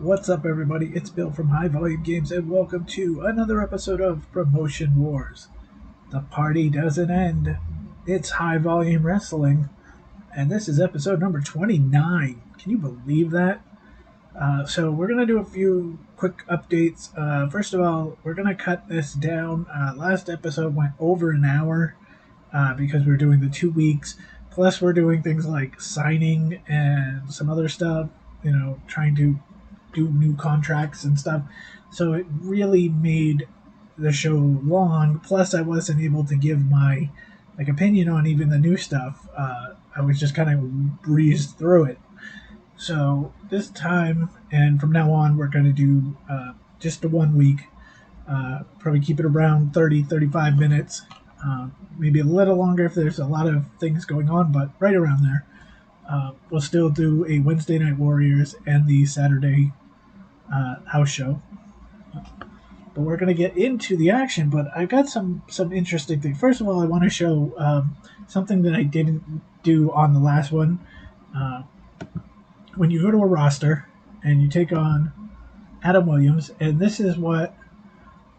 What's up, everybody? It's Bill from High Volume Games, and welcome to another episode of Promotion Wars. The party doesn't end. It's High Volume Wrestling, and this is episode number 29. Can you believe that? So we're going to do a few quick updates. First of all, we're going to cut this down. Last episode went over an hour because we're doing the 2 weeks. Plus, we're doing things like signing and some other stuff, trying to do new contracts and stuff. So it really made the show long. Plus, I wasn't able to give my opinion on even the new stuff. I was just kind of breezed through it. So this time and from now on, we're going to do just the 1 week. Probably keep it around 30-35 minutes. Maybe a little longer if there's a lot of things going on, but right around there. We'll still do a Wednesday Night Warriors and the Saturday house show. But we're going to get into the action, but I've got some interesting things. First of all, I want to show something that I didn't do on the last one. When you go to a roster and you take on Adam Williams, and this is what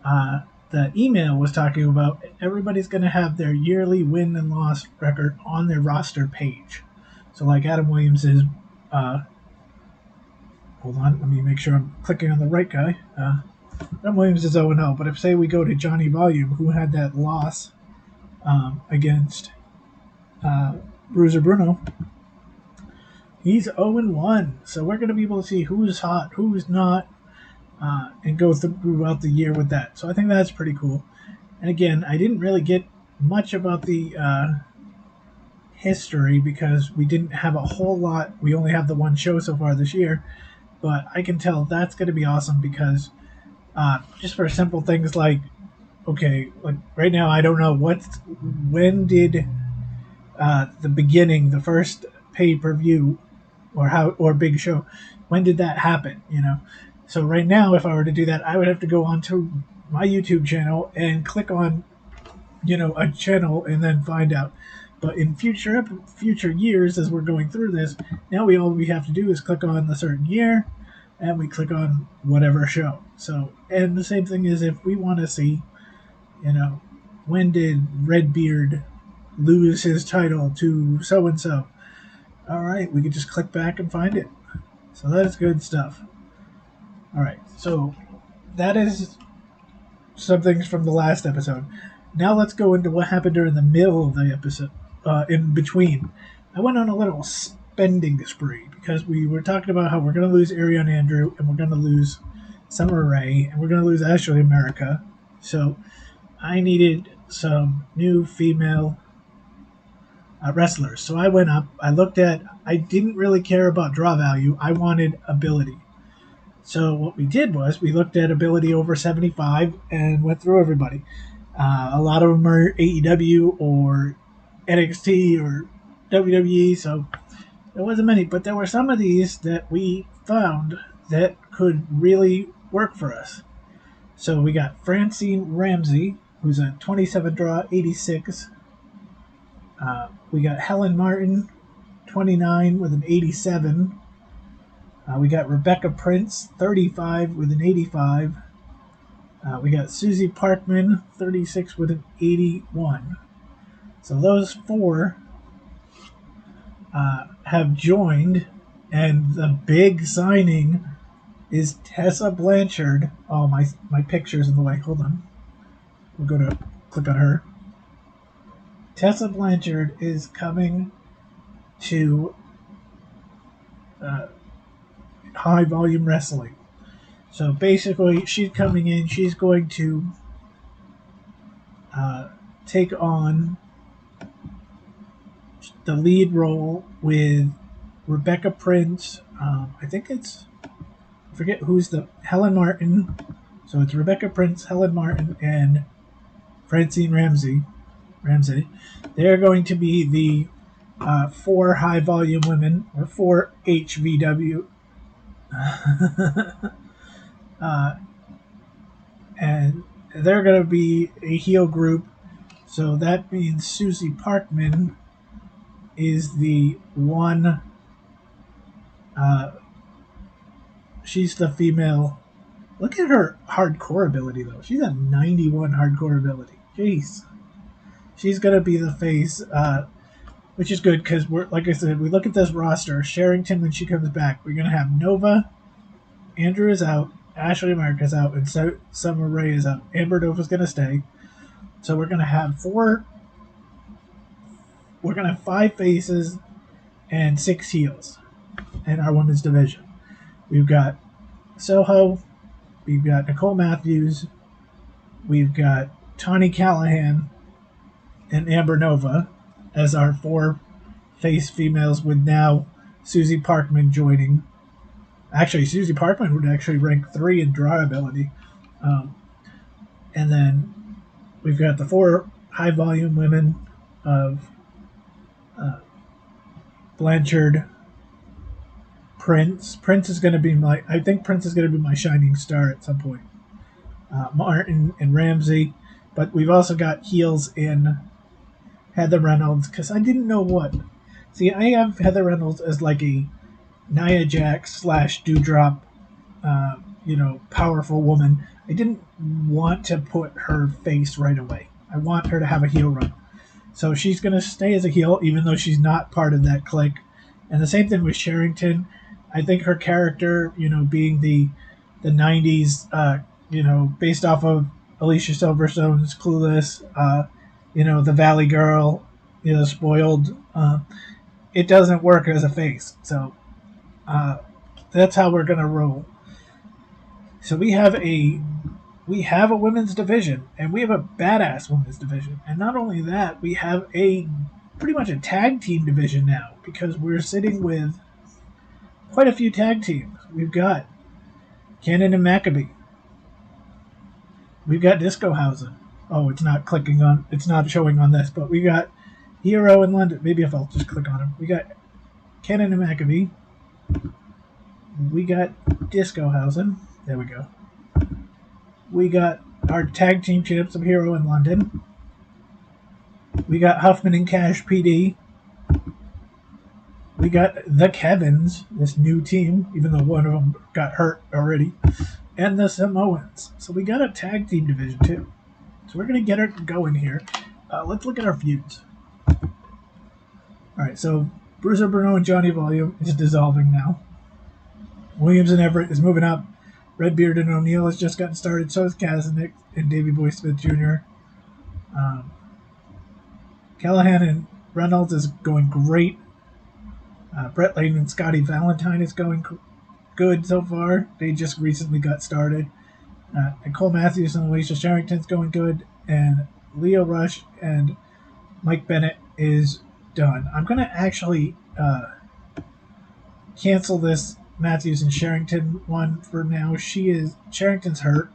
the email was talking about, everybody's going to have their yearly win and loss record on their roster page. So like Adam Williams is, hold on, let me make sure I'm clicking on the right guy. Adam Williams is 0-0, but if say we go to Johnny Volume, who had that loss against Bruiser Bruno, he's 0-1. So we're going to be able to see who's hot, who's not, and go throughout the year with that. So I think that's pretty cool. And again, I didn't really get much about the history because we didn't have a whole lot. We only have the one show so far this year. But I can tell that's going to be awesome because just for simple things like, okay, like right now I don't know when did the beginning, the first pay-per-view or big show, when did that happen, So right now, if I were to do that, I would have to go onto my YouTube channel and click on, a channel and then find out. But in future years, as we're going through this, now all we have to do is click on the certain year, and we click on whatever show. So, and the same thing is if we want to see, when did Redbeard lose his title to so and so? All right, we can just click back and find it. So that is good stuff. All right, so that is some things from the last episode. Now let's go into what happened during the middle of the episode, in between. I went on a little spending spree because we were talking about how we're going to lose Ariane Andrew and we're going to lose Summer Rae and we're going to lose Ashley America. So I needed some new female wrestlers. So I went up, I didn't really care about draw value. I wanted ability. So what we did was we looked at ability over 75 and went through everybody. A lot of them are AEW or NXT or WWE, so there wasn't many. But there were some of these that we found that could really work for us. So we got Francine Ramsey, who's a 27 draw, 86. We got Helen Martin, 29 with an 87. We got Rebecca Prince, 35 with an 85. We got Susie Parkman, 36 with an 81. So those four have joined, and the big signing is Tessa Blanchard. Oh, my picture's in the way. Hold on. We'll go to click on her. Tessa Blanchard is coming to High Volume Wrestling. So basically, she's coming in. She's going to take on the lead role with Rebecca Prince. I forget who's Helen Martin. So it's Rebecca Prince, Helen Martin, and Francine Ramsey. They're going to be the 4 high volume women, or 4 HVW. And they're going to be a heel group. So that means Susie Parkman is the one she's the female. Look at her hardcore ability, though. She's a 91 hardcore ability. Jeez. She's going to be the face, which is good because, like I said, we look at this roster. Sherrington, when she comes back, we're going to have Nova. Andrew is out. Ashley Mark is out. And Summer Rae is out. Amber Nova's going to stay. So we're going to have four. We're going to have 5 faces and 6 heels in our women's division. We've got Soho. We've got Nicole Matthews. We've got Tawny Callahan and Amber Nova as our 4 face females, with now Susie Parkman joining. Actually, Susie Parkman would actually rank 3 in draw ability. And then we've got the 4 high volume women of Blanchard, Prince. Prince is going to be I think Prince is going to be my shining star at some point. Martin and Ramsey. But we've also got heels in Heather Reynolds, because I didn't know what. See, I have Heather Reynolds as like a Nia Jax / Dewdrop, powerful woman. I didn't want to put her face right away. I want her to have a heel run. So she's going to stay as a heel, even though she's not part of that clique. And the same thing with Sherrington. I think her character, being the 90s, based off of Alicia Silverstone's Clueless, the Valley Girl, spoiled, it doesn't work as a face. So that's how we're going to roll. So we have a women's division, and we have a badass women's division. And not only that, we have pretty much a tag team division now, because we're sitting with quite a few tag teams. We've got Cannon and Maccabee. We've got Danhausen. Oh, it's not showing on this, but we got Hero in London. Maybe if I'll just click on him. We got Cannon and Maccabee. We got Danhausen. There we go. We got our tag team champs of Hero in London. We got Huffman and Cash PD. We got the Kevins, this new team, even though one of them got hurt already, and the Samoans. So we got a tag team division too. So we're going to get her going here. Let's look at our feuds. All right, so Bruiser Bruno and Johnny Volume is dissolving now. Williams and Everett is moving up. Redbeard and O'Neill has just gotten started. So is Kazanik and Davey Boy Smith Jr. Callahan and Reynolds is going great. Brett Lane and Scotty Valentine is going good so far. They just recently got started. Nicole Matthews and Alicia Sherrington is going good. And Leo Rush and Mike Bennett is done. I'm going to actually cancel this Matthews and Sherrington one for now. Sherrington's hurt.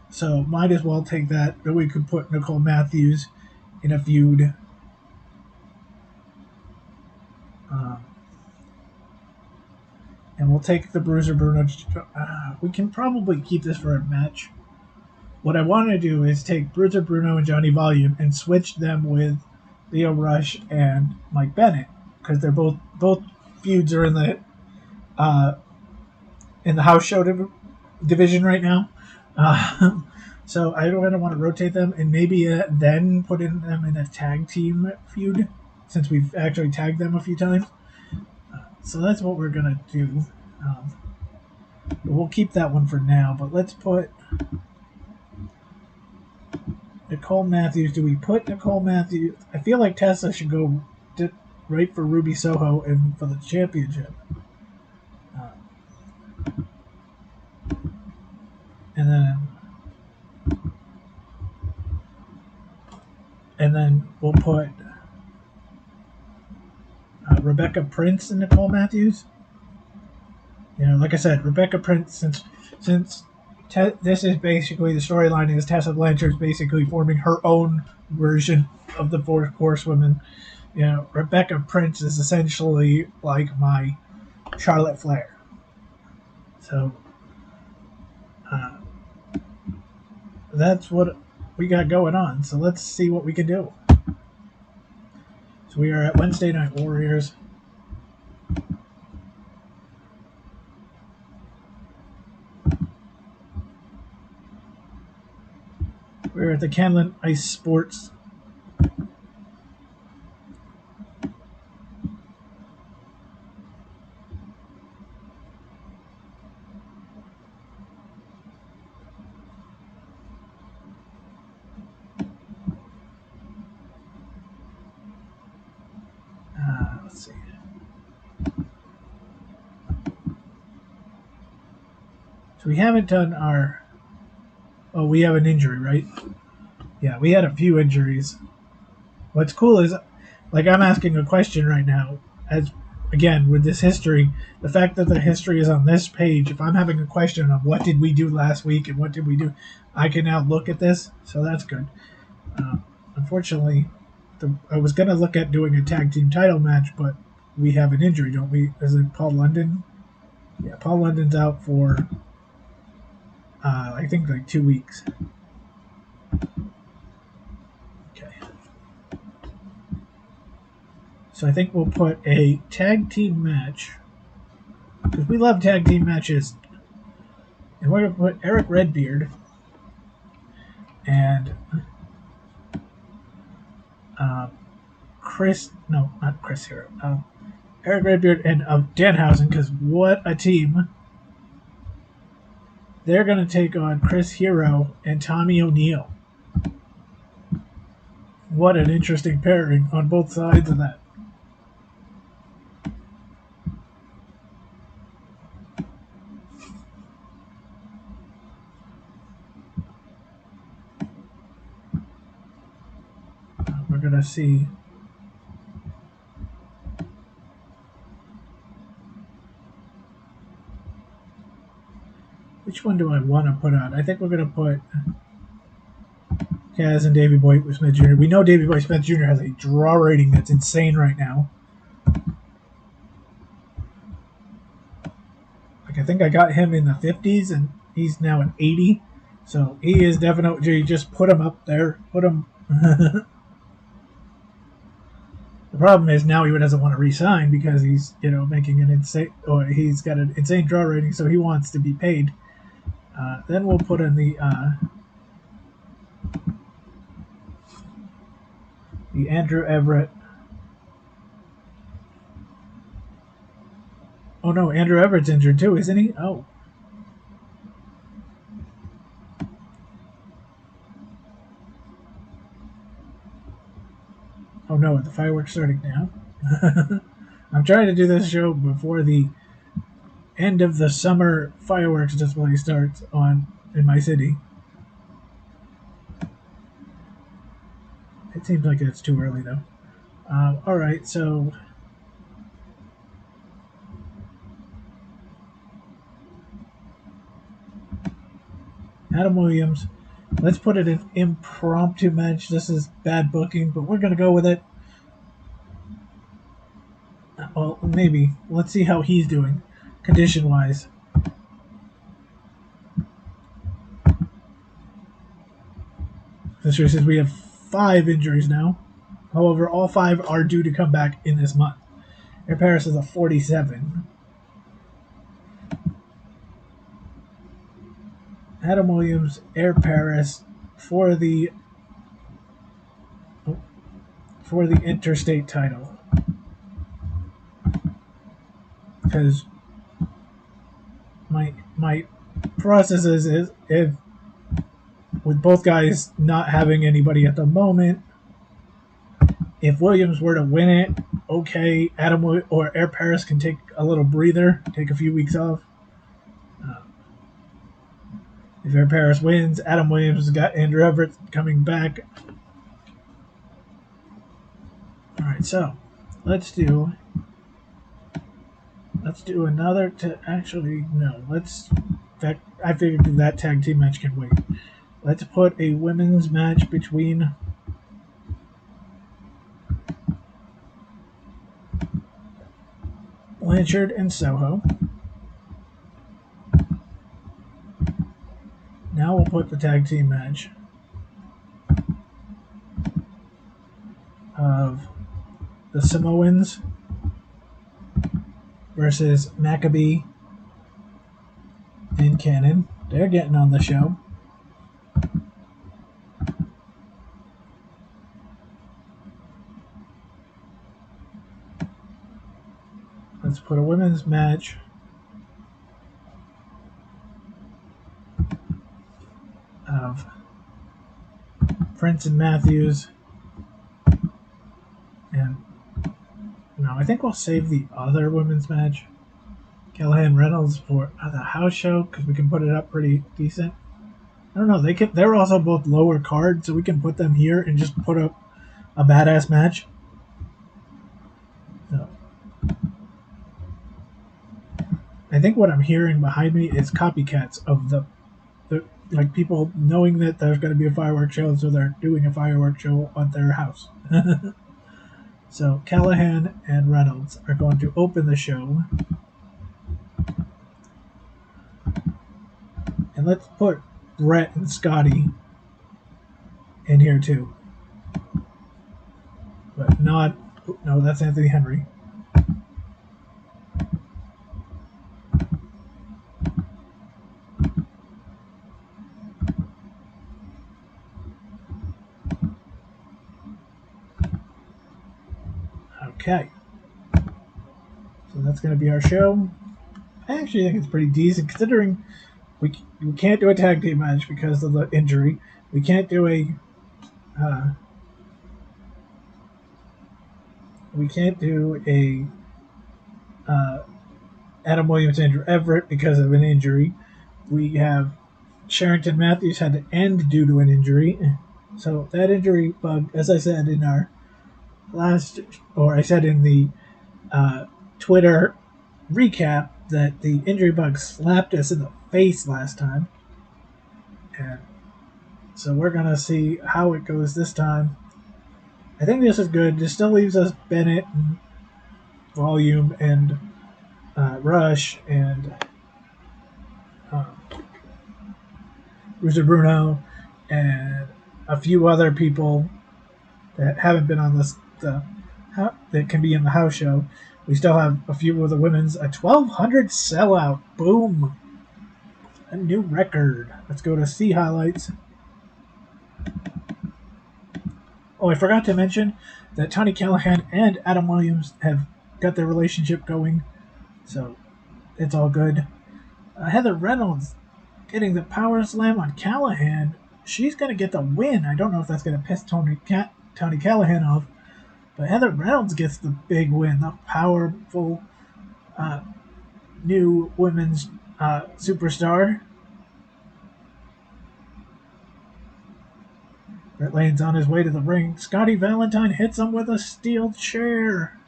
So might as well take that. But we could put Nicole Matthews in a feud. And we'll take the Bruiser Bruno. We can probably keep this for a match. What I want to do is take Bruiser Bruno and Johnny Volume and switch them with Leo Rush and Mike Bennett, because they're both feuds are in the house show division right now. So I don't want to rotate them, and maybe then put them in a tag team feud, since we've actually tagged them a few times. So that's what we're going to do. We'll keep that one for now, but let's put Nicole Matthews. Do we put Nicole Matthews? I feel like Tessa should go right for Ruby Soho and for the championship. And then we'll put Rebecca Prince and Nicole Matthews. Like I said, Rebecca Prince, since this is basically the storyline, is Tessa Blanchard's basically forming her own version of the Fourth Horsewoman. Rebecca Prince is essentially like my Charlotte Flair. So that's what we got going on. So let's see what we can do. So we are at Wednesday Night Warriors. We're at the Canlan Ice Sports. Let's see. So we haven't done our... Oh, we have an injury, right? Yeah, we had a few injuries. What's cool is, like, I'm asking a question right now. As again, with this history, the fact that the history is on this page, if I'm having a question of what did we do last week and what did we do, I can now look at this, so that's good. Unfortunately, I was going to look at doing a tag team title match, but we have an injury, don't we? Is it Paul London? Yeah, Paul London's out for, I think, like 2 weeks. Okay. So I think we'll put a tag team match, because we love tag team matches. And we're going to put Eric Redbeard and Eric Redbeard and Danhausen, because what a team. They're going to take on Chris Hero and Tommy O'Neill. What an interesting pairing on both sides of that. We're going to see. Which one do I want to put on? I think we're going to put Kaz and Davey Boy Smith Jr. We know Davey Boy Smith Jr. has a draw rating that's insane right now. Like, I think I got him in the 50s, and he's now at 80. So he is definitely, just put him up there. Put him. The problem is now he doesn't want to re-sign because he's, making an insane, or he's got an insane draw rating, so he wants to be paid. Then we'll put in the Andrew Everett. Oh no, Andrew Everett's injured too, isn't he? Oh. Oh no, the fireworks starting now. I'm trying to do this show before the end of the summer fireworks display starts in my city. It seems like it's too early though. Alright, so Adam Williams. Let's put it an impromptu match. This is bad booking, but we're going to go with it. Well, maybe. Let's see how he's doing, condition-wise. This says we have 5 injuries now. However, all 5 are due to come back in this month. Air Paris is a 47. Adam Williams, Air Paris for the interstate title. Because my process is if with both guys not having anybody at the moment, if Williams were to win it, okay, Adam or Air Paris can take a little breather, take a few weeks off. If Air Paris wins, Adam Williams has got Andrew Everett coming back. Alright, so let's do another in fact, I figured that tag team match can wait. Let's put a women's match between Blanchard and Soho. Now we'll put the tag team match of the Samoans versus Maccabee and Cannon. They're getting on the show. let's put a women's match of Prince and Matthews. And no, I think we'll save the other women's match, Callahan Reynolds, for the house show because we can put it up pretty decent. I don't know. They're also both lower card, so we can put them here and just put up a badass match. So, I think what I'm hearing behind me is copycats of the like people knowing that there's going to be a fireworks show, so they're doing a fireworks show at their house. So Callahan and Reynolds are going to open the show. And let's put Brett and Scotty in here too. But not... No, that's Anthony Henry. Okay. So that's going to be our show. I actually think it's pretty decent considering we can't do a tag team match because of the injury. We can't do a Adam Williams, Andrew Everett because of an injury. We have Sherrington Matthews had to end due to an injury. So that injury bug, as I said in our I said in the Twitter recap, that the injury bug slapped us in the face last time. And so we're going to see how it goes this time. I think this is good. This still leaves us Bennett and Volume and Rush and Bruiser Bruno and a few other people that haven't been on this that can be in the house show. We still have a few of the women's. A 1,200 sellout. Boom. A new record. Let's go to C highlights. Oh, I forgot to mention that Tony Callahan and Adam Williams have got their relationship going. So it's all good. Heather Reynolds getting the power slam on Callahan. She's going to get the win. I don't know if that's going to piss Tony Callahan off. But Heather Reynolds gets the big win, the powerful new women's superstar. Brett Lane's on his way to the ring. Scotty Valentine hits him with a steel chair.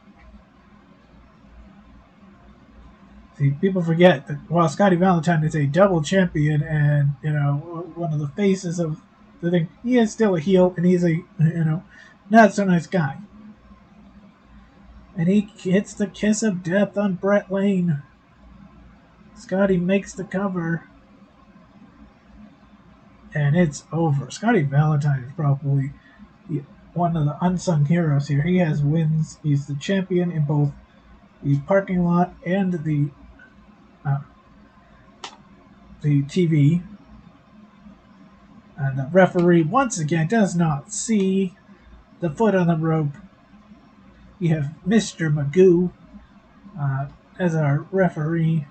See, people forget that while Scotty Valentine is a double champion and, one of the faces of the thing, he is still a heel and he's a, not so nice guy. And he hits the kiss of death on Brett Lane. Scotty makes the cover. And it's over. Scotty Valentine is probably one of the unsung heroes here. He has wins. He's the champion in both the parking lot and the TV. And the referee, once again, does not see the foot on the rope. We have Mr. Magoo as our referee.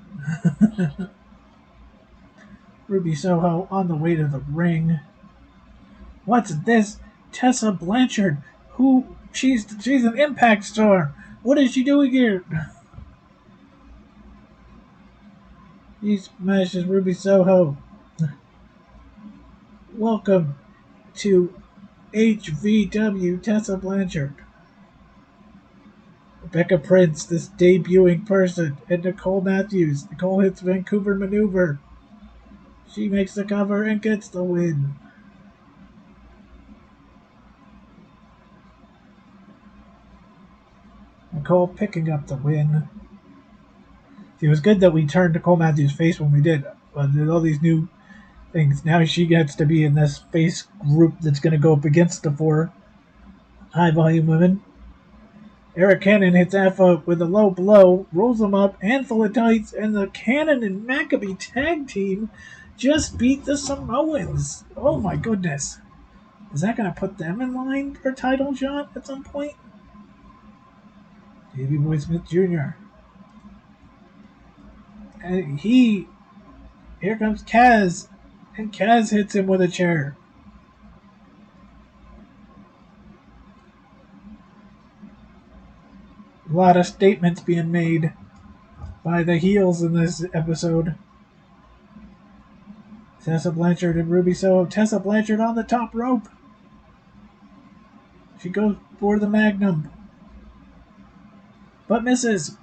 Ruby Soho on the way to the ring. What's this? Tessa Blanchard. She's an Impact star. What is she doing here? He smashes Ruby Soho. Welcome to HVW, Tessa Blanchard. Rebecca Prince, this debuting person, and Nicole Matthews. Nicole hits Vancouver Maneuver. She makes the cover and gets the win. Nicole picking up the win. It was good that we turned Nicole Matthews' face when we did. But there's all these new things. Now she gets to be in this face group that's going to go up against the 4 high-volume women. Eric Cannon hits Alpha with a low blow, rolls him up, handful of tights, and the Cannon and Maccabee tag team just beat the Samoans. Oh my goodness. Is that going to put them in line for a title shot at some point? Davey Boy Smith Jr. And here comes Kaz, and Kaz hits him with a chair. A lot of statements being made by the heels in this episode. Tessa Blanchard and Ruby Soho. Tessa Blanchard on the top rope. She goes for the Magnum, but misses.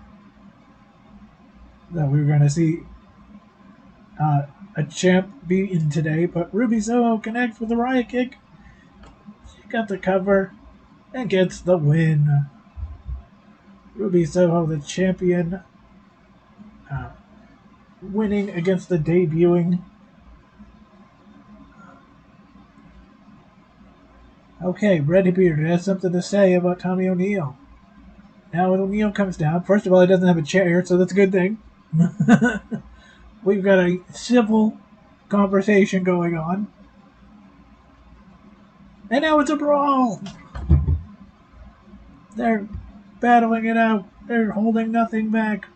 That we were going to see a champ beaten today, but Ruby Soho connects with a riot kick. She got the cover and gets the win. Ruby Soho, the champion, winning against the debuting. Okay, Redbeard has something to say about Tommy O'Neill. Now when O'Neill comes down, first of all, he doesn't have a chair, so that's a good thing. We've got a civil conversation going on. And now it's a brawl! They're battling it out. They're holding nothing back.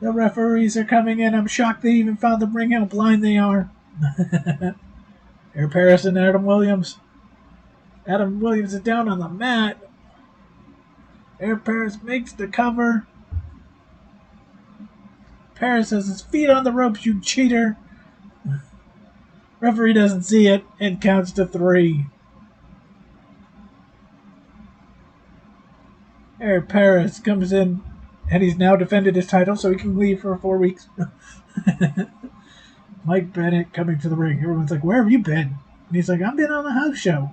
The referees are coming in. I'm shocked they even found them ring how blind they are. Air Paris and Adam Williams. Adam Williams is down on the mat. Air Paris makes the cover. Paris has his feet on the ropes, you cheater. Referee doesn't see it and counts to 3. Air Paris comes in, and he's now defended his title, so he can leave for 4 weeks. Mike Bennett coming to the ring. Everyone's like, where have you been? And he's like, I've been on the house show.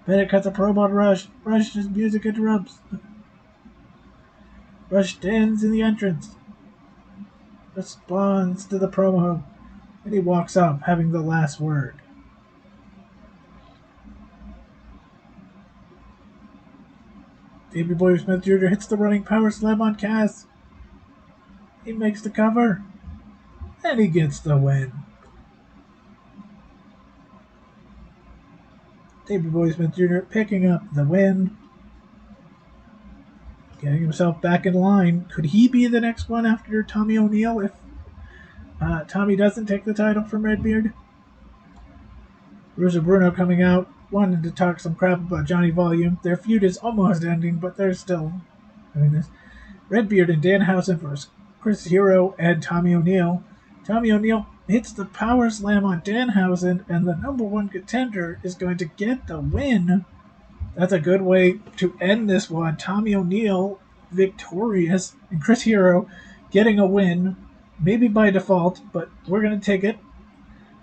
Bennett cuts a promo on Rush. Rush's music interrupts. Rush stands in the entrance, responds to the promo, and he walks off, having the last word. Davey Boy Smith Jr. hits the running power slam on Cass. He makes the cover, and he gets the win. Davey Boy Smith Jr. picking up the win. Getting himself back in line. Could he be the next one after Tommy O'Neill if Tommy doesn't take the title from Redbeard? Russo Bruno coming out, wanting to talk some crap about Johnny Volume. Their feud is almost ending, but they're still doing this. Redbeard and Danhausen versus Chris Hero and Tommy O'Neill. Tommy O'Neill hits the power slam on Danhausen, and the number one contender is going to get the win. That's a good way to end this one. Tommy O'Neill victorious, and Chris Hero getting a win, maybe by default, but we're going to take it.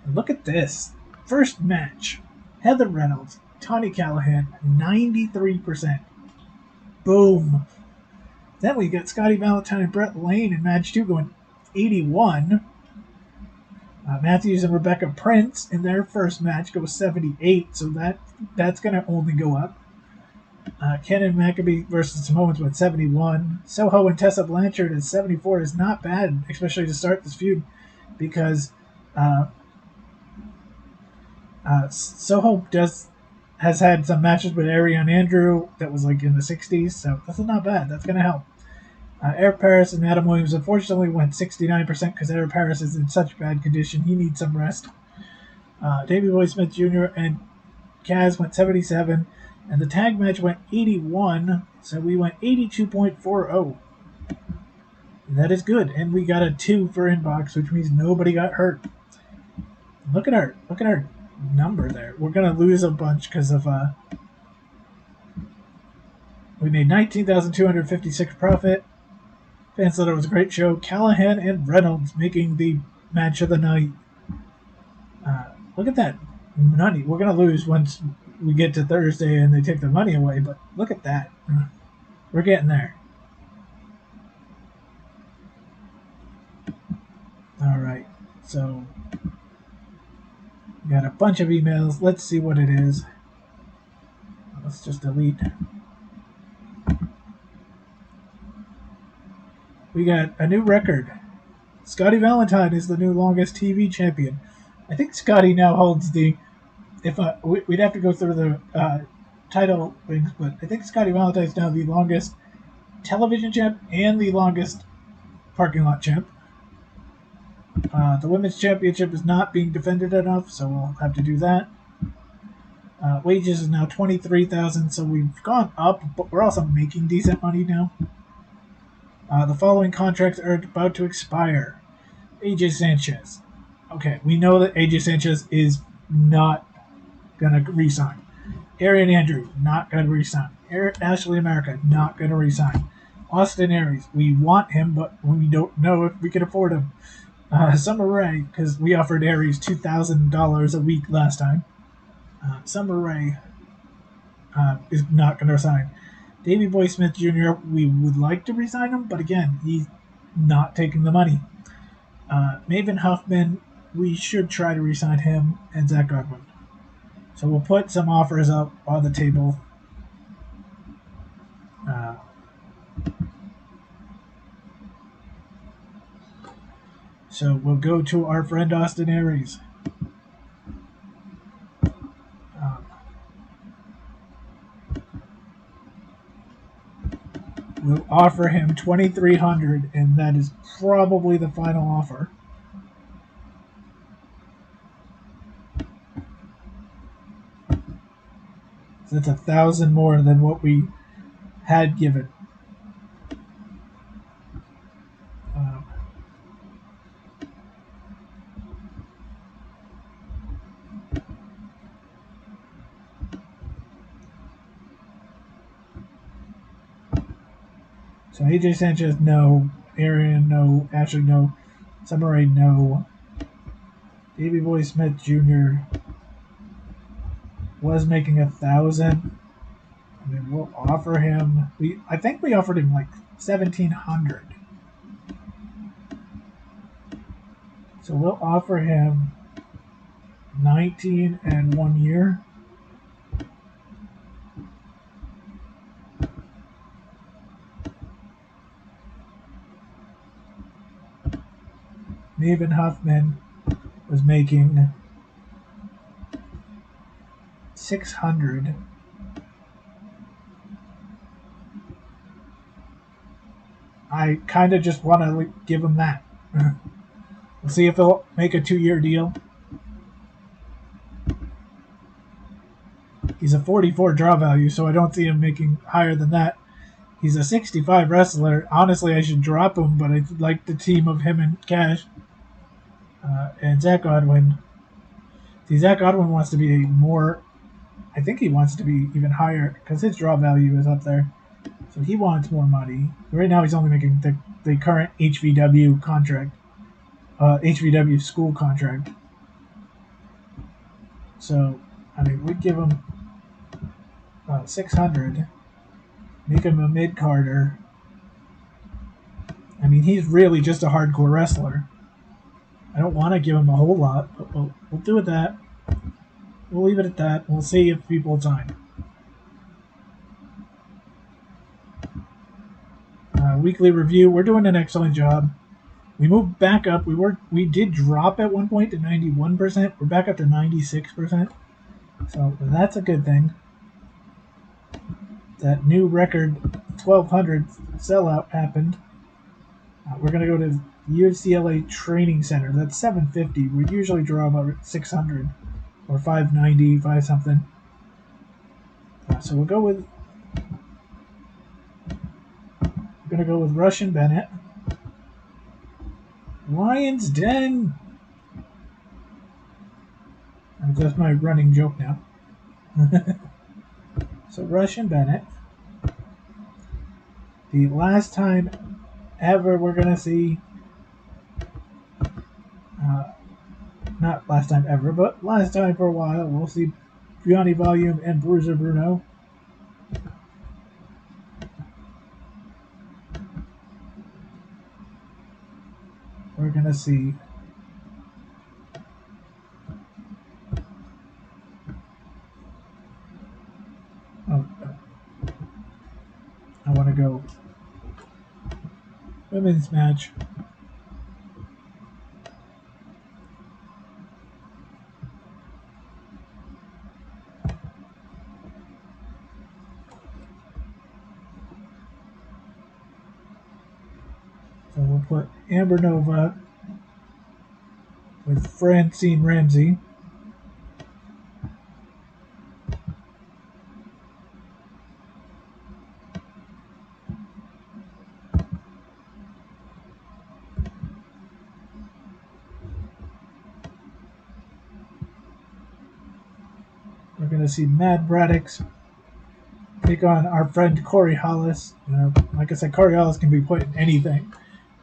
And look at this. First match. Heather Reynolds, Tawny Callahan, 93%. Boom. Then we got Scotty Valentine and Brett Lane in match 2 going 81. Matthews and Rebecca Prince in their first match go 78, so that's going to only go up. Ken and Maccabee versus Samoans went 71. Soho and Tessa Blanchard at 74 is not bad, especially to start this feud, because Soho has had some matches with Ariane Andrew that was like in the 60s, so that's not bad. That's going to help. Air Paris and Adam Williams unfortunately went 69% because Air Paris is in such bad condition. He needs some rest. Davey Boy Smith Jr. and Kaz went 77, and the tag match went 81, so we went 82.40. That is good, and we got a 2 for inbox, which means nobody got hurt. Look at our number there. We're gonna lose a bunch because of we made 19,256 profit. Fans thought it was a great show. Callahan and Reynolds making the match of the night. Look at that money. We're gonna lose once we get to Thursday and they take the money away, but look at that. We're getting there. Alright, so we got a bunch of emails. Let's see what it is. Let's just delete. We got a new record. Scotty Valentine is the new longest TV champion. I think Scotty now holds the... we'd have to go through the title things, but I think Scotty Valentine is now the longest television champ and the longest parking lot champ. The women's championship is not being defended enough, so we'll have to do that. Wages is now 23,000, so we've gone up, but we're also making decent money now. The following contracts are about to expire. AJ Sanchez. Okay, we know that AJ Sanchez is not gonna resign. Arian Andrew, not gonna resign. Ashley America, not gonna resign. Austin Aries, we want him, but we don't know if we can afford him. Summer Rae, because we offered Aries $2,000 a week last time. Summer Rae is not going to resign. Davey Boy Smith Jr., we would like to resign him, but again, he's not taking the money. Maven Huffman, we should try to resign him, and Zach Godwin. So we'll put some offers up on the table. So we'll go to our friend Austin Aries. We'll offer him $2,300, and that is probably the final offer. So that's 1,000 more than what we had given. So AJ Sanchez, no. Arian, no. Ashley, no. Summer Rae, no. Davey Boy Smith Jr. was making 1,000. I mean, we'll offer him. I think we offered him like 1,700. So we'll offer him 19 and 1 year. Maven Huffman was making 600. I kind of just want to give him that. We'll see if he'll make a 2-year deal. He's a 44 draw value, so I don't see him making higher than that. He's a 65 wrestler. Honestly, I should drop him, but I like the team of him and Cash. And Zach Godwin. See, Zach Godwin wants to be more... I think he wants to be even higher, because his draw value is up there. So he wants more money. Right now he's only making the current HVW contract. HVW school contract. So, I mean, we'd give him 600. Make him a mid-carder. I mean, he's really just a hardcore wrestler. I don't want to give him a whole lot, but we'll do it that. We'll leave it at that. We'll see if people sign. Weekly review. We're doing an excellent job. We moved back up. We did drop at one point to 91%. We're back up to 96%. So that's a good thing. That new record 1,200 sellout happened. We're going to go to UCLA Training Center. That's 750. We usually draw about 600 or 590, 5 something. So we'll go with... We're going to go with Russian Bennett. Lion's Den! That's my running joke now. So Russian Bennett. The last time ever we're going to see... not last time ever, but last time for a while, we'll see Gianni Volume and Bruiser Bruno. We're going to see I want to go women's match. So we'll put Amber Nova with Francine Ramsey. We're going to see Mad Braddock's take on our friend Corey Hollis. Like I said, Corey Hollis can be put in anything,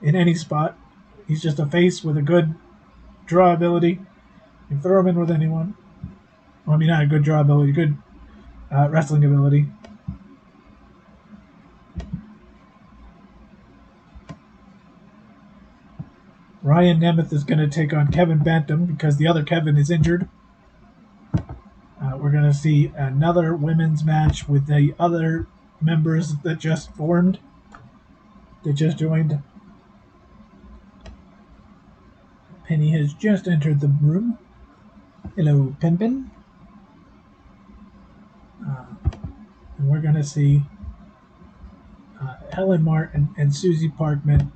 in any spot. He's just a face with a good draw ability. You can throw him in with anyone. Well, I mean, not a good draw ability, good wrestling ability. Ryan Nemeth is going to take on Kevin Bantam because the other Kevin is injured. We're going to see another women's match with the other members that just formed, that just joined. Penny has just entered the room. Hello, Pimpin. And we're going to see Helen Martin and Susie Parkman.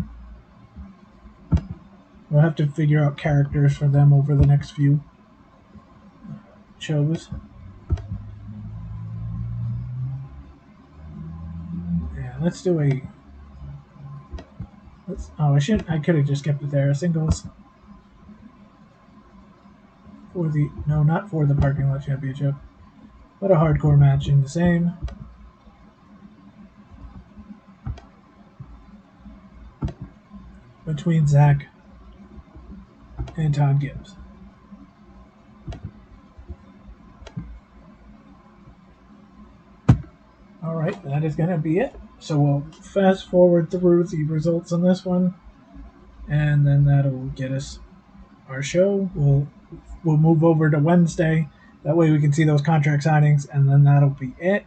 We'll have to figure out characters for them over the next few shows. Yeah, let's do a. I could have just kept it there. Singles for the not for the parking lot championship, but a hardcore match in the same. Between Zach and Todd Gibbs. Alright, that is going to be it. So we'll fast forward through the results on this one, and then that'll get us our show. We'll move over to Wednesday. That way we can see those contract signings, and then that'll be it.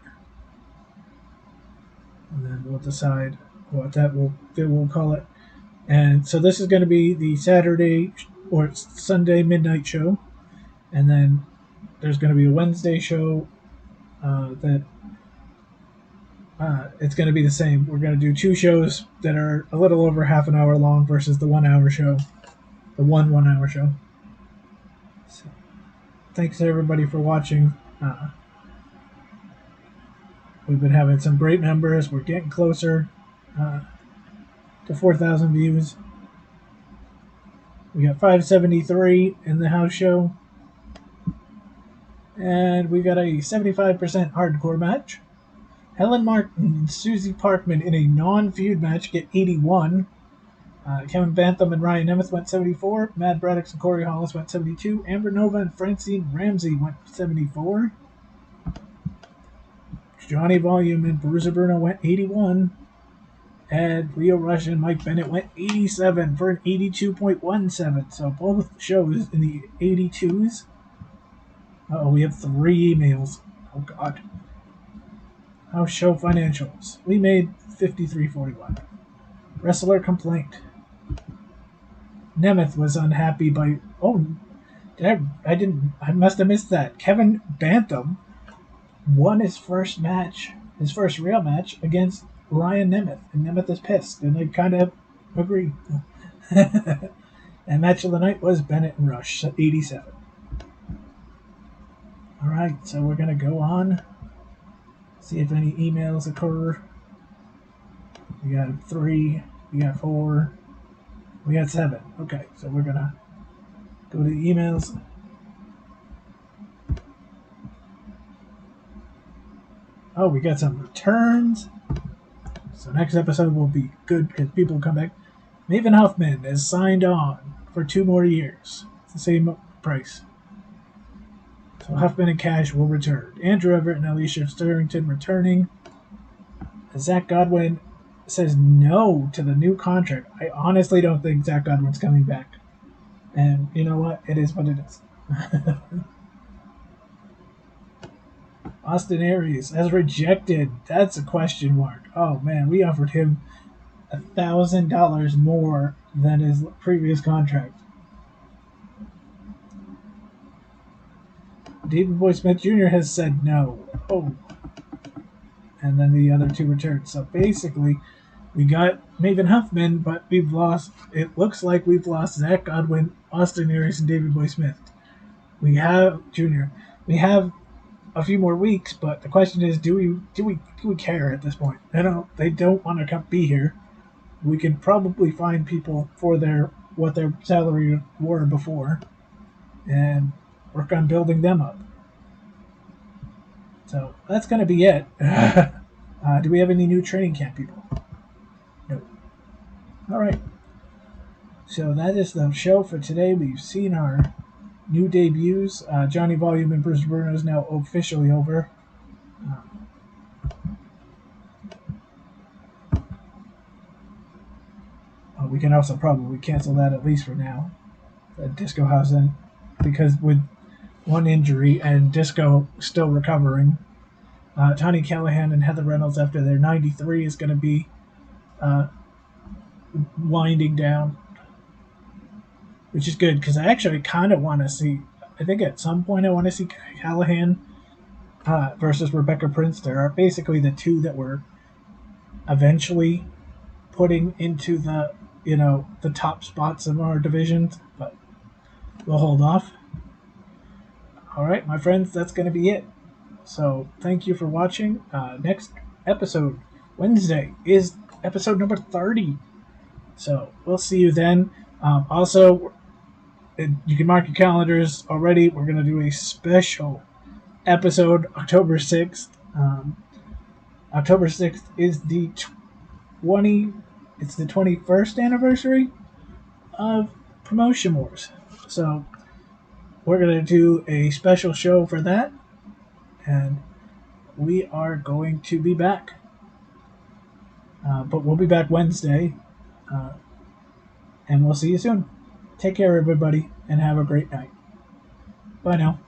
And then we'll decide what we'll call it. And so this is going to be the Saturday or Sunday midnight show, and then there's going to be a Wednesday show it's going to be the same. We're going to do two shows that are a little over half an hour long versus the 1 hour show, the 1 hour show. So, thanks to everybody for watching. We've been having some great numbers. We're getting closer to 4,000 views. We got 573 in the house show. And we got a 75% hardcore match. Helen Martin and Susie Parkman in a non-feud match get 81. Kevin Bantam and Ryan Nemeth went 74. Mad Braddock and Corey Hollis went 72. Amber Nova and Francine Ramsey went 74. Johnny Volume and Bruiser Bruno went 81. And Leo Rush and Mike Bennett went 87 for an 82.17. So both shows in the 82s. We have 3 emails. Oh, God. House show financials. We made $53.41. Wrestler complaint. Nemeth was unhappy by. Oh, I must have missed that. Kevin Bantam won his first real match against Ryan Nemeth, and Nemeth is pissed, and I kind of agree. And match of the night was Bennett and Rush, 87. All right, so we're gonna go on. See if any emails occur. We got 3, we got 4, we got 7. Okay, so we're gonna go to the emails. Oh, we got some returns. So next episode will be good because people will come back. Maven Huffman is signed on for 2 more years. It's the same price. So Huffman and Cash will return. Andrew Everett and Alicia Sturrington returning. Zach Godwin says no to the new contract. I honestly don't think Zach Godwin's coming back. And you know what? It is what it is. Austin Aries has rejected. That's a question mark. Oh man, we offered him $1,000 more than his previous contract. David Boy Smith Jr. has said no. Oh. And then the other 2 returned. So basically, We got Maven Huffman, but we've lost. It looks like we've lost Zach Godwin, Austin Aries, and David Boy Smith. We have Junior. We have a few more weeks, but the question is, do we care at this point? They don't want to be here. We can probably find people for what their salary were before, and work on building them up. So that's going to be it. Do we have any new training camp people? No. All right. So that is the show for today. We've seen our new debuts. Johnny Volume and Bruce Bruno is now officially over. We can also probably cancel that at least for now. Danhausen, because with one injury and Disco still recovering, Tony Callahan and Heather Reynolds after their 93 is going to be winding down, which is good because I actually kind of want to see. I think at some point I want to see Callahan versus Rebecca Prince. There are basically the two that we're eventually putting into the top spots of our divisions, but we'll hold off. All right, my friends, that's going to be it. So thank you for watching. Next episode, Wednesday, is episode number 30. So we'll see you then. Also, you can mark your calendars already. We're going to do a special episode October 6th. October 6th is the 21st anniversary of Promotion Wars. So we're going to do a special show for that, and we are going to be back. But we'll be back Wednesday, and we'll see you soon. Take care, everybody, and have a great night. Bye now.